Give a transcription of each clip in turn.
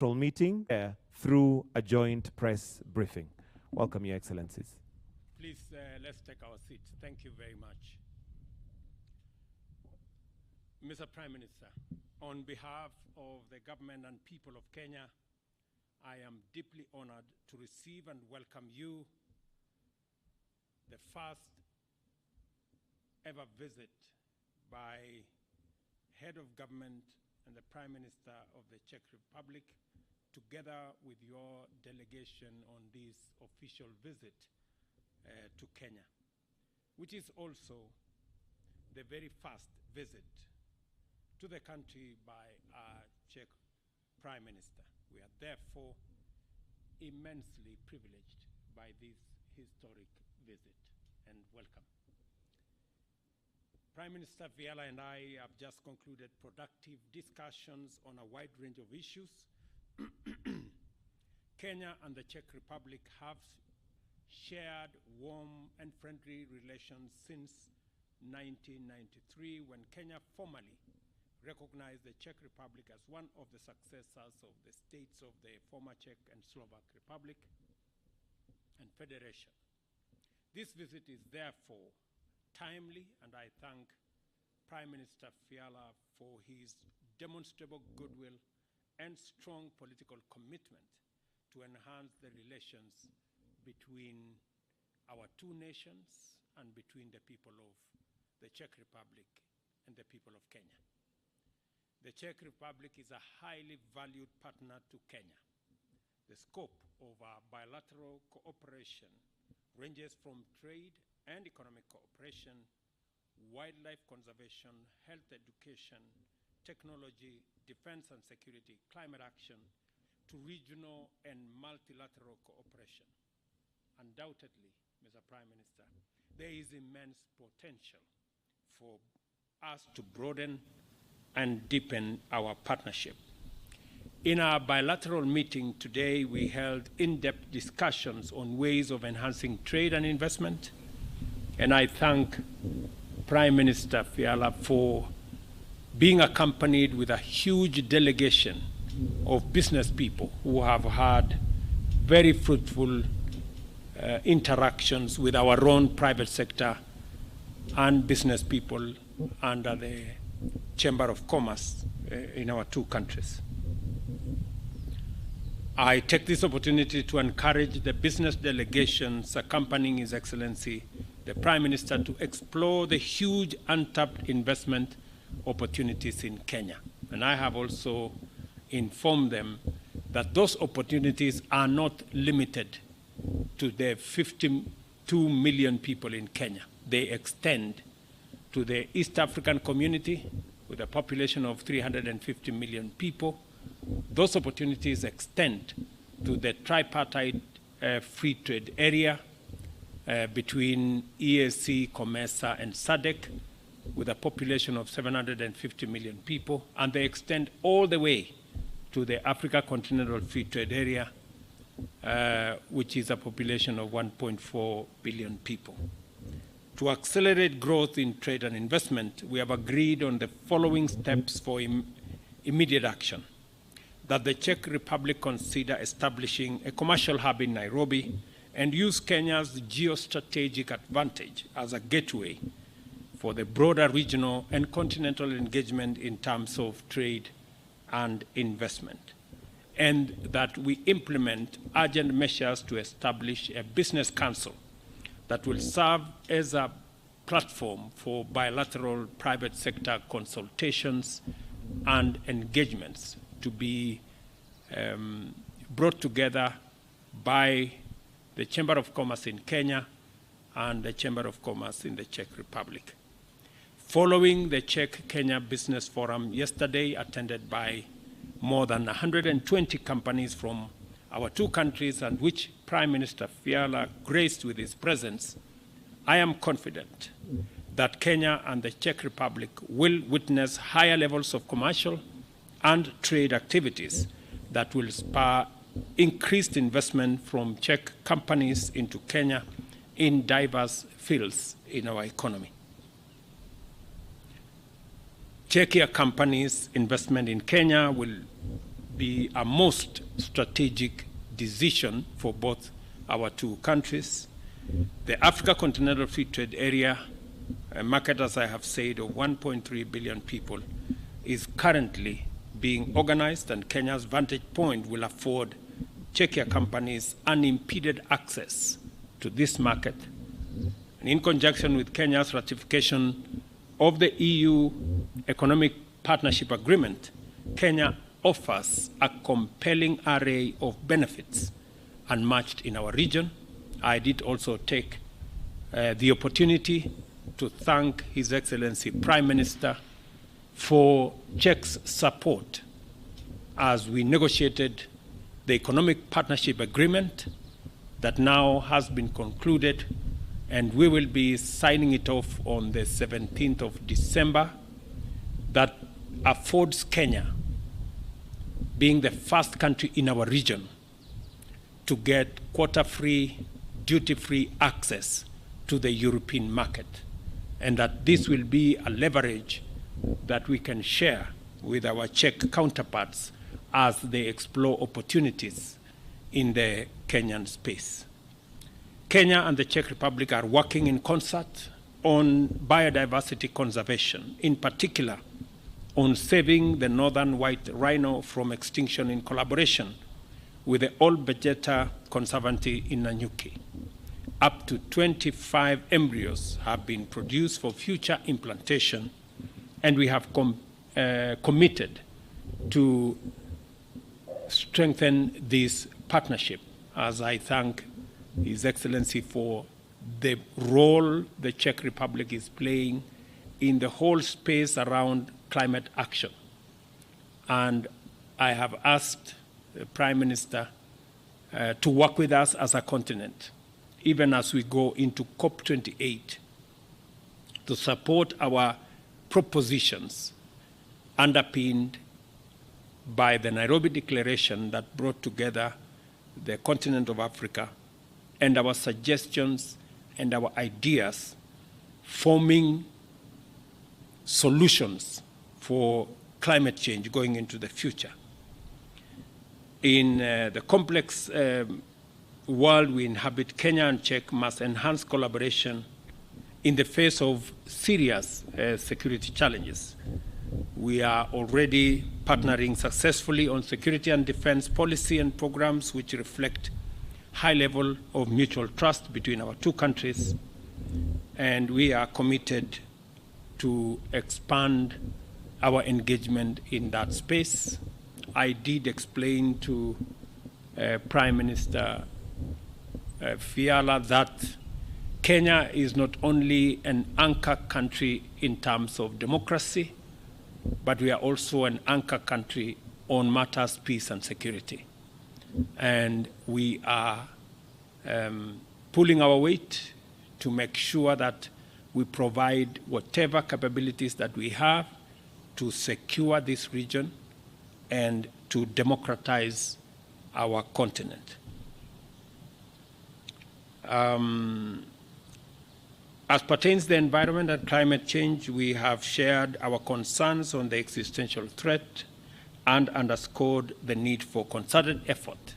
meeting through a joint press briefing. Welcome, Your Excellencies. Please, let's take our seats. Thank you very much. Mr. Prime Minister, on behalf of the government and people of Kenya, I am deeply honored to receive and welcome you, the first ever visit by head of government and the Prime Minister of the Czech Republic, together with your delegation on this official visit to Kenya, which is also the very first visit to the country by our Czech Prime Minister. We are therefore immensely privileged by this historic visit, and welcome. Prime Minister Fiala and I have just concluded productive discussions on a wide range of issues. Kenya and the Czech Republic have shared warm and friendly relations since 1993, when Kenya formally recognized the Czech Republic as one of the successors of the states of the former Czech and Slovak Republic and Federation. This visit is therefore timely, and I thank Prime Minister Fiala for his demonstrable goodwill and strong political commitment to enhance the relations between our two nations and between the people of the Czech Republic and the people of Kenya. The Czech Republic is a highly valued partner to Kenya. The scope of our bilateral cooperation ranges from trade and economic cooperation, wildlife conservation, health education, technology, defense and security, climate action, to regional and multilateral cooperation. Undoubtedly, Mr. Prime Minister, there is immense potential for us to broaden and deepen our partnership. In our bilateral meeting today, we held in-depth discussions on ways of enhancing trade and investment, and I thank Prime Minister Fiala for being accompanied with a huge delegation of business people who have had very fruitful interactions with our own private sector and business people under the Chamber of Commerce in our two countries. I take this opportunity to encourage the business delegations accompanying His Excellency the Prime Minister to explore the huge untapped investment opportunities in Kenya. And I have also informed them that those opportunities are not limited to the 52 million people in Kenya. They extend to the East African community with a population of 350 million people. Those opportunities extend to the tripartite free trade area between EAC, COMESA, and SADC, with a population of 750 million people, and they extend all the way to the Africa Continental Free Trade Area, which is a population of 1.4 billion people. To accelerate growth in trade and investment, we have agreed on the following steps for immediate action: that the Czech Republic consider establishing a commercial hub in Nairobi and use Kenya's geostrategic advantage as a gateway for the broader regional and continental engagement in terms of trade and investment, and that we implement urgent measures to establish a business council that will serve as a platform for bilateral private sector consultations and engagements to be brought together by the Chamber of Commerce in Kenya and the Chamber of Commerce in the Czech Republic. Following the Czech-Kenya Business Forum yesterday, attended by more than 120 companies from our two countries, and which Prime Minister Fiala graced with his presence, I am confident that Kenya and the Czech Republic will witness higher levels of commercial and trade activities that will spur increased investment from Czech companies into Kenya in diverse fields in our economy. Czechia companies' investment in Kenya will be a most strategic decision for both our two countries. The Africa Continental Free Trade Area, a market, as I have said, of 1.3 billion people, is currently being organized, and Kenya's Vantage Point will afford Czechia companies unimpeded access to this market. And in conjunction with Kenya's ratification of the EU Economic Partnership Agreement, Kenya offers a compelling array of benefits unmatched in our region. I did also take the opportunity to thank His Excellency Prime Minister for Czech's support as we negotiated the Economic Partnership Agreement that now has been concluded, and we will be signing it off on the 17th of December, that affords Kenya, being the first country in our region, to get quota-free, duty-free access to the European market, and that this will be a leverage that we can share with our Czech counterparts as they explore opportunities in the Kenyan space. Kenya and the Czech Republic are working in concert on biodiversity conservation, in particular on saving the northern white rhino from extinction in collaboration with the Old Vegeta Conservancy in Nanyuki. Up to 25 embryos have been produced for future implantation, and we have committed to strengthen this partnership, as I thank His Excellency for the role the Czech Republic is playing in the whole space around climate action. And I have asked the Prime Minister to work with us as a continent, even as we go into COP28, to support our propositions underpinned by the Nairobi Declaration that brought together the continent of Africa, and our suggestions and our ideas forming solutions for climate change going into the future. In the complex world we inhabit, Kenya and Czech must enhance collaboration in the face of serious security challenges. We are already partnering successfully on security and defense policy and programs which reflect high level of mutual trust between our two countries, and we are committed to expand our engagement in that space. I did explain to Prime Minister Fiala that Kenya is not only an anchor country in terms of democracy, but we are also an anchor country on matters peace and security. And we are pulling our weight to make sure that we provide whatever capabilities that we have to secure this region and to democratize our continent. As pertains to the environment and climate change, we have shared our concerns on the existential threat and underscored the need for concerted effort.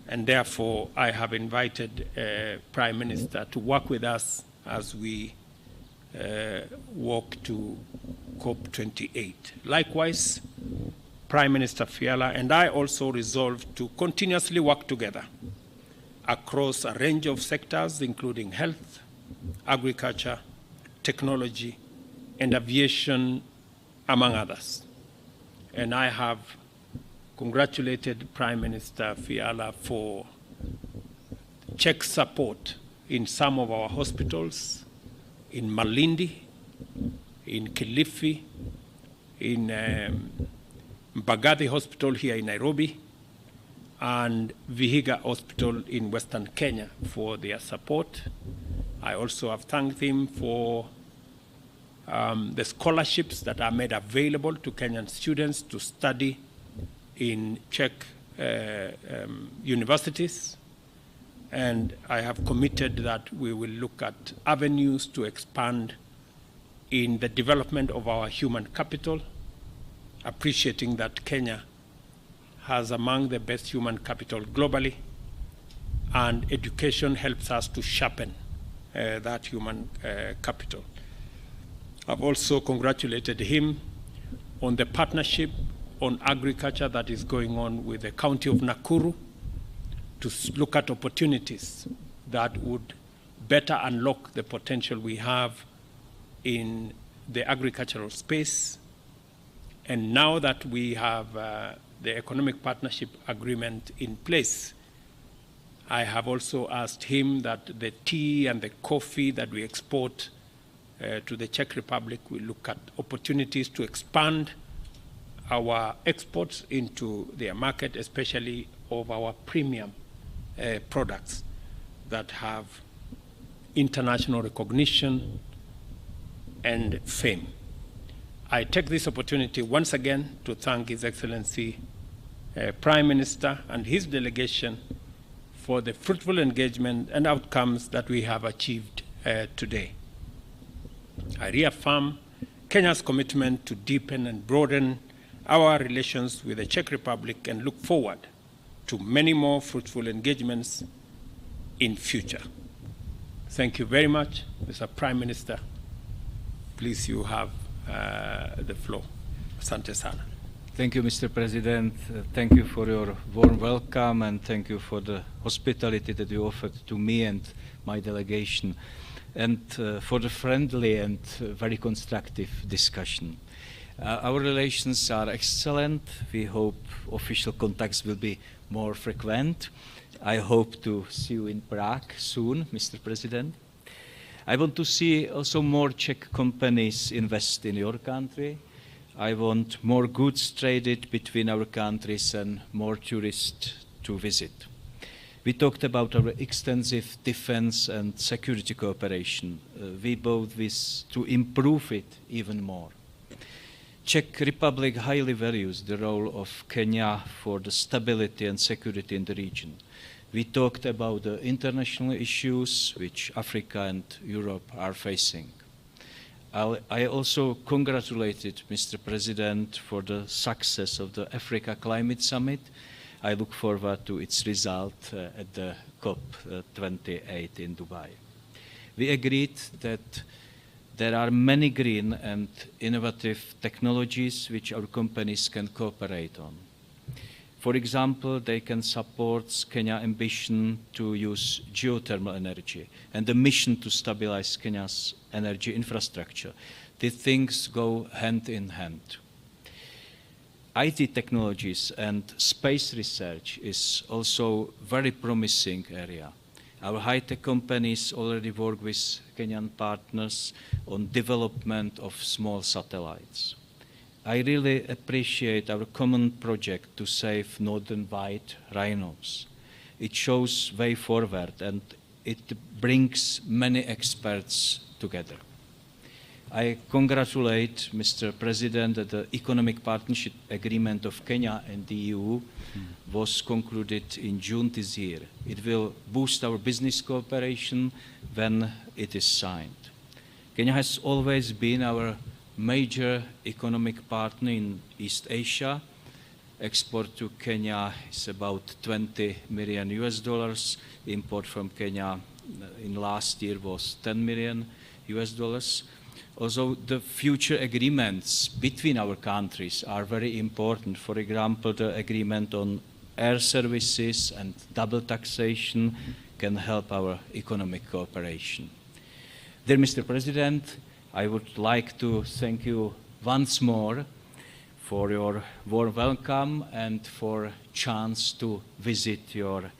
And therefore, I have invited Prime Minister to work with us as we walk to COP28. Likewise, Prime Minister Fiala and I also resolved to continuously work together across a range of sectors, including health, agriculture, technology, and aviation, among others. And I have congratulated Prime Minister Fiala for Czech support in some of our hospitals, in Malindi, in Kilifi, in Mbagathi Hospital here in Nairobi, and Vihiga Hospital in Western Kenya for their support. I also have thanked him for the scholarships that are made available to Kenyan students to study in Czech universities. And I have committed that we will look at avenues to expand in the development of our human capital, appreciating that Kenya has among the best human capital globally, and education helps us to sharpen that human capital. I've also congratulated him on the partnership on agriculture that is going on with the county of Nakuru to look at opportunities that would better unlock the potential we have in the agricultural space. And now that we have the economic partnership agreement in place, I have also asked him that the tea and the coffee that we export to the Czech Republic, we look at opportunities to expand our exports into their market, especially of our premium products that have international recognition and fame. I take this opportunity once again to thank His Excellency Prime Minister and his delegation for the fruitful engagement and outcomes that we have achieved today. I reaffirm Kenya's commitment to deepen and broaden our relations with the Czech Republic and look forward to many more fruitful engagements in future. Thank you very much, Mr. Prime Minister. Please, you have the floor. Asante sana. Thank you, Mr. President. Thank you for your warm welcome, and thank you for the hospitality that you offered to me and my delegation, and for the friendly and very constructive discussion. Our relations are excellent. We hope official contacts will be more frequent. I hope to see you in Prague soon, Mr. President. I want to see also more Czech companies invest in your country. I want more goods traded between our countries and more tourists to visit. We talked about our extensive defense and security cooperation. We both wish to improve it even more. Czech Republic highly values the role of Kenya for the stability and security in the region. We talked about the international issues which Africa and Europe are facing. I also congratulated Mr. President for the success of the Africa Climate Summit. I look forward to its result at the COP28 in Dubai. We agreed that there are many green and innovative technologies which our companies can cooperate on. For example, they can support Kenya's ambition to use geothermal energy and the mission to stabilize Kenya's energy infrastructure. These things go hand in hand. IT technologies and space research is also a very promising area. Our high-tech companies already work with Kenyan partners on development of small satellites. I really appreciate our common project to save northern white rhinos. It shows way forward and it brings many experts together. I congratulate Mr. President that the Economic Partnership Agreement of Kenya and the EU was concluded in June this year. It will boost our business cooperation when it is signed. Kenya has always been our major economic partner in East Asia. Export to Kenya is about $20 million US dollars. Import from Kenya in last year was $10 million US dollars. Also, the future agreements between our countries are very important. For example, the agreement on air services and double taxation can help our economic cooperation. Dear Mr. President, I would like to thank you once more for your warm welcome and for chance to visit your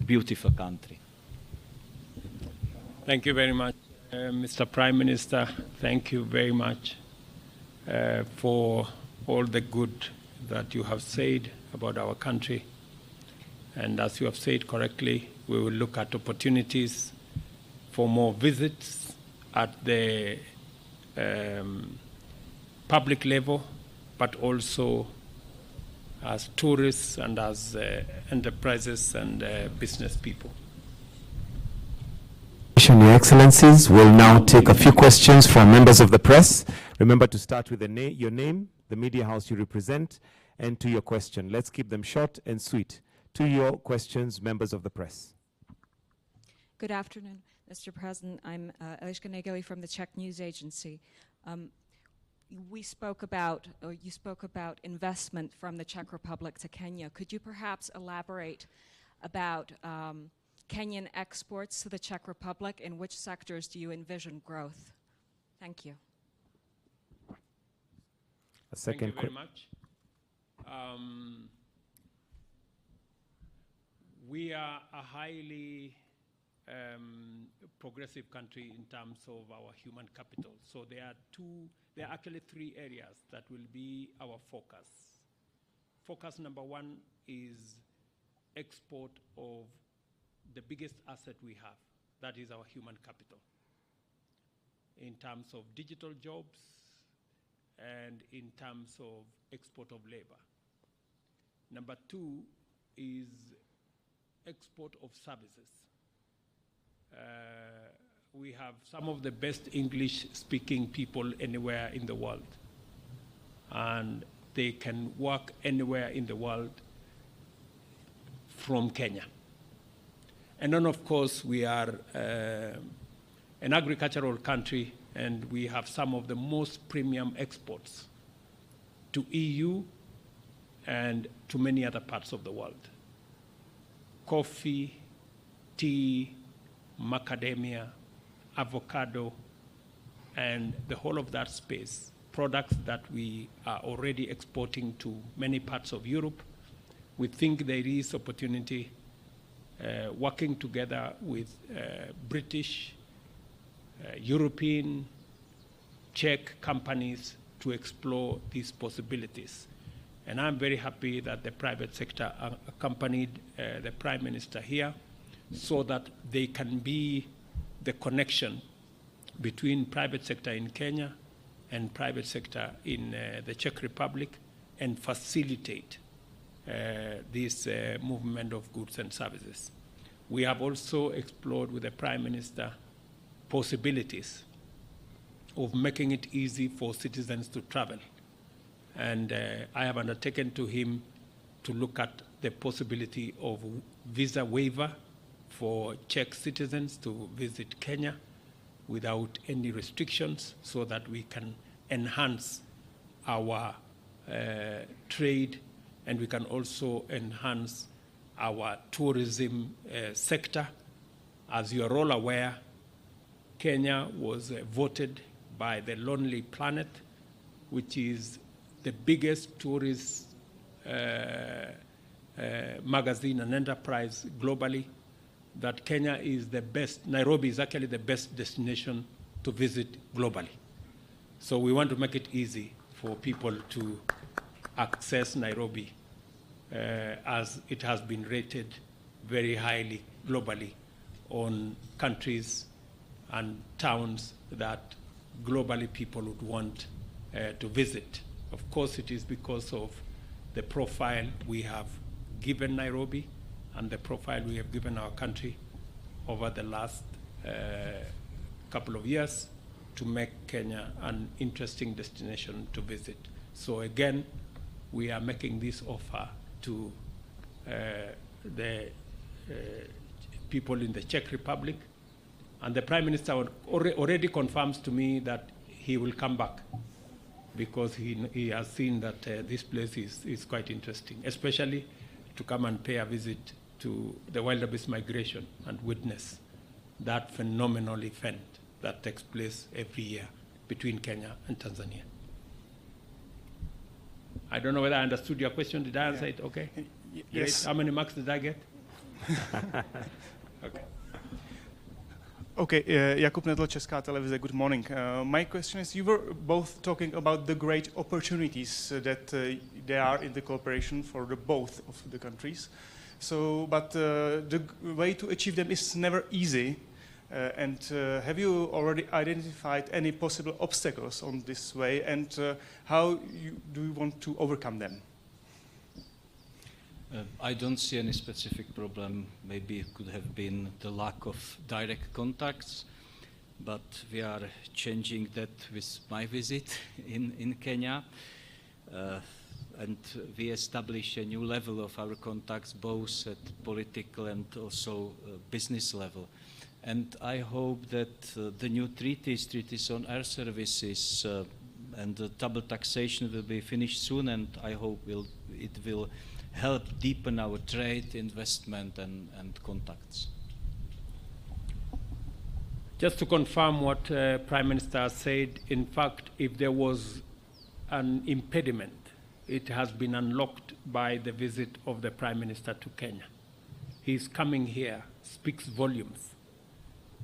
beautiful country. Thank you very much, Mr. Prime Minister. Thank you very much for all the good that you have said about our country. And as you have said correctly, we will look at opportunities for more visits at the public level, but also as tourists and as enterprises and business people. Your Excellencies, we'll now take a few questions from members of the press. Remember to start with your name, the media house you represent, and to your question. Let's keep them short and sweet. To your questions, members of the press. Good afternoon, Mr. President. I'm Eliška Negeli from the Czech News Agency. You spoke about investment from the Czech Republic to Kenya. Could you perhaps elaborate about Kenyan exports to the Czech Republic? In which sectors do you envision growth? Thank you. A second. Thank you very much. We are a highly progressive country in terms of our human capital. So there are actually three areas that will be our focus. Focus number one is export of the biggest asset we have, that is our human capital, in terms of digital jobs and in terms of export of labor. Number two is export of services. We have some of the best English-speaking people anywhere in the world, and they can work anywhere in the world from Kenya. And then, of course, we are an agricultural country, and we have some of the most premium exports to EU and to many other parts of the world. Coffee, tea, macadamia, avocado, and the whole of that space, products that we are already exporting to many parts of Europe. We think there is opportunity working together with British, European, Czech companies to explore these possibilities. And I'm very happy that the private sector accompanied the Prime Minister here so that they can be the connection between private sector in Kenya and private sector in the Czech Republic and facilitate this movement of goods and services. We have also explored with the Prime Minister possibilities of making it easy for citizens to travel. And I have undertaken to him to look at the possibility of visa waiver for Czech citizens to visit Kenya without any restrictions, so that we can enhance our trade, and we can also enhance our tourism sector. As you are all aware, Kenya was voted by the Lonely Planet, which is the biggest tourist magazine and enterprise globally, that Kenya is the best, Nairobi is actually the best destination to visit globally. So we want to make it easy for people to access Nairobi, as it has been rated very highly globally on countries and towns that globally people would want to visit. Of course, it is because of the profile we have given Nairobi and the profile we have given our country over the last couple of years to make Kenya an interesting destination to visit. So again, we are making this offer to the people in the Czech Republic, and the Prime Minister already confirms to me that he will come back, because he has seen that this place is quite interesting, especially to come and pay a visit to the wildebeest migration and witness that phenomenal event that takes place every year between Kenya and Tanzania. I don't know whether I understood your question. Did I answer it okay? Yes. How many marks did I get? Okay. Okay, Jakub Nedl, Česká televize, good morning. My question is, you were both talking about the great opportunities that there are in the cooperation for the both of the countries. So, but the way to achieve them is never easy. And have you already identified any possible obstacles on this way, and how do you want to overcome them? I don't see any specific problem. Maybe it could have been the lack of direct contacts, but we are changing that with my visit in Kenya. and we establish a new level of our contacts, both at political and also business level. And I hope that the new treaties on air services and the double taxation will be finished soon, and I hope it will help deepen our trade, investment, and contacts. Just to confirm what Prime Minister said, in fact, if there was an impediment, it has been unlocked by the visit of the Prime Minister to Kenya. His coming here speaks volumes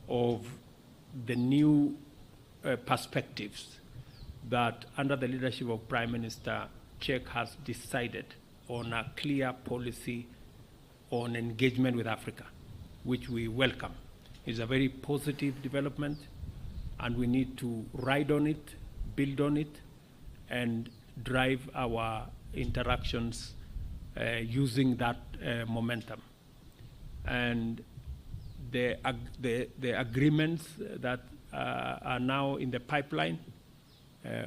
of the new perspectives that under the leadership of Prime Minister Czech has decided on a clear policy on engagement with Africa, which we welcome. It's a very positive development, and we need to ride on it, build on it, and drive our interactions using that momentum. And the agreements that are now in the pipeline,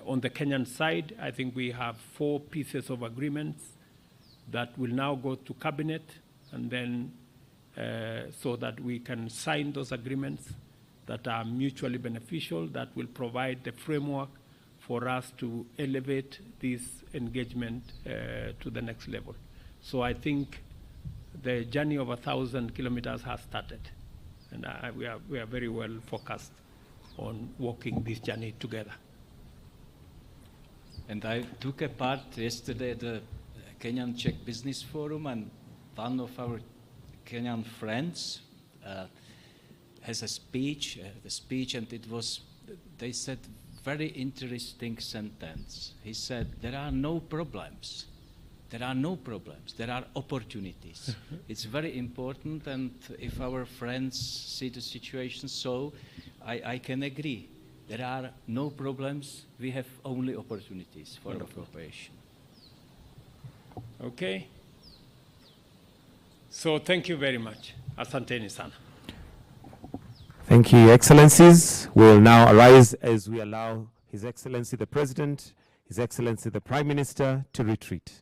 on the Kenyan side, I think we have 4 pieces of agreements that will now go to cabinet, and then so that we can sign those agreements that are mutually beneficial, that will provide the framework for us to elevate this engagement to the next level. So I think the journey of 1,000 kilometers has started, and we are very well focused on walking this journey together. And I took a part yesterday at the Kenyan-Czech Business Forum, and one of our Kenyan friends has a speech, and it was, they said, very interesting sentence. He said, there are no problems. There are no problems. There are opportunities. It's very important, and if our friends see the situation so, I can agree. There are no problems. We have only opportunities for our cooperation. Okay. So thank you very much. Asanteni sana. Thank you, Your Excellencies. We will now arise as we allow His Excellency the President, His Excellency the Prime Minister to retreat.